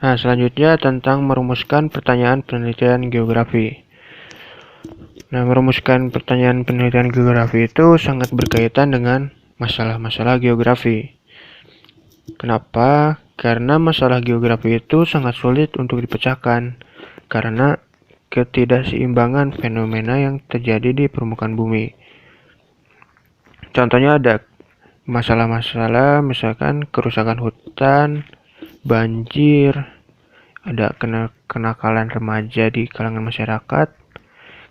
Nah, selanjutnya tentang merumuskan pertanyaan penelitian geografi. Nah, merumuskan pertanyaan penelitian geografi itu sangat berkaitan dengan masalah-masalah geografi. Kenapa? Karena masalah geografi itu sangat sulit untuk dipecahkan karena ketidakseimbangan fenomena yang terjadi di permukaan bumi. Contohnya ada masalah-masalah misalkan kerusakan hutan, banjir, ada kenakalan remaja di kalangan masyarakat,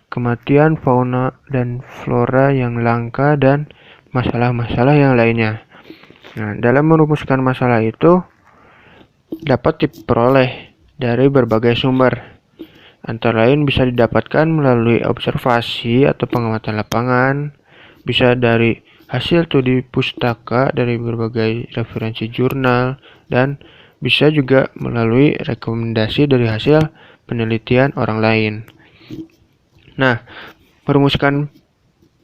kematian fauna dan flora yang langka, dan masalah-masalah yang lainnya. Nah, dalam merumuskan masalah itu dapat diperoleh dari berbagai sumber. Antara lain bisa didapatkan melalui observasi atau pengamatan lapangan, bisa dari hasil studi pustaka dari berbagai referensi jurnal, dan bisa juga melalui rekomendasi dari hasil penelitian orang lain. Nah, merumuskan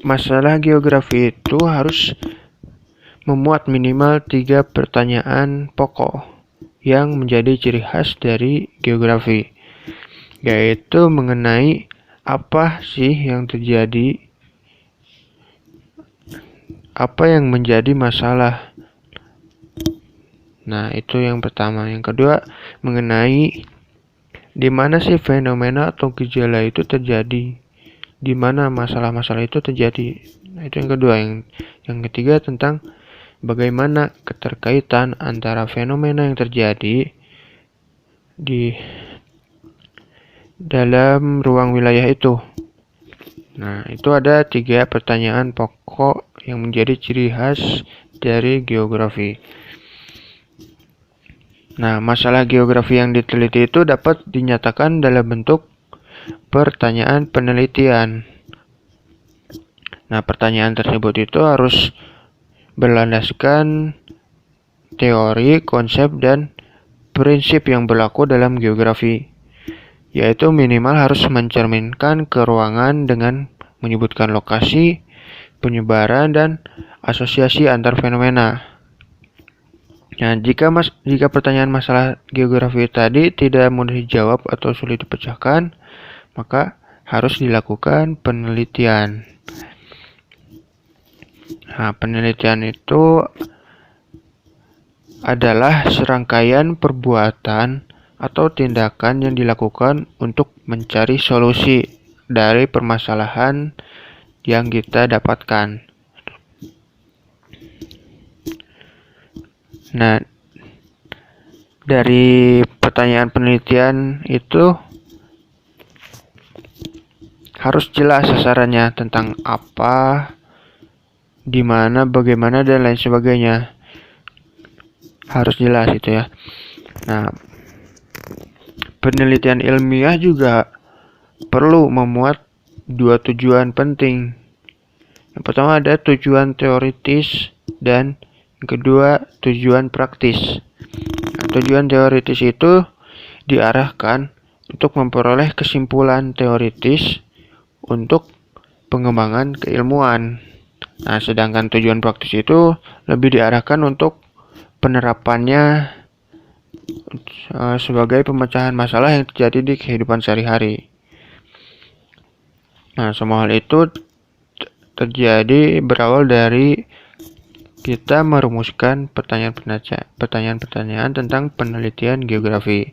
masalah geografi itu harus memuat minimal 3 pertanyaan pokok yang menjadi ciri khas dari geografi, yaitu mengenai apa sih yang terjadi, apa yang menjadi masalah. Nah, itu yang pertama. Yang kedua, mengenai di mana sih fenomena atau gejala itu terjadi, di mana masalah-masalah itu terjadi. Nah, itu yang kedua. Yang ketiga tentang bagaimana keterkaitan antara fenomena yang terjadi di dalam ruang wilayah itu. Nah, itu ada 3 pertanyaan pokok yang menjadi ciri khas dari geografi. Nah, masalah geografi yang diteliti itu dapat dinyatakan dalam bentuk pertanyaan penelitian. Nah, pertanyaan tersebut itu harus berlandaskan teori, konsep, dan prinsip yang berlaku dalam geografi, yaitu minimal harus mencerminkan keruangan dengan menyebutkan lokasi, penyebaran, dan asosiasi antar fenomena. Nah, jika pertanyaan masalah geografi tadi tidak mudah dijawab atau sulit dipecahkan, maka harus dilakukan penelitian. Nah, penelitian itu adalah serangkaian perbuatan atau tindakan yang dilakukan untuk mencari solusi dari permasalahan yang kita dapatkan. Nah, dari pertanyaan penelitian itu harus jelas sasarannya tentang apa, di mana, bagaimana, dan lain sebagainya. Harus jelas itu ya. Nah, penelitian ilmiah juga perlu memuat 2 tujuan penting. Yang pertama ada tujuan teoritis dan yang kedua tujuan praktis. Nah, tujuan teoritis itu diarahkan untuk memperoleh kesimpulan teoritis untuk pengembangan keilmuan. Nah, sedangkan tujuan praktis itu lebih diarahkan untuk penerapannya sebagai pemecahan masalah yang terjadi di kehidupan sehari-hari. Nah, semua hal itu terjadi berawal dari kita merumuskan pertanyaan-pertanyaan tentang penelitian geografi.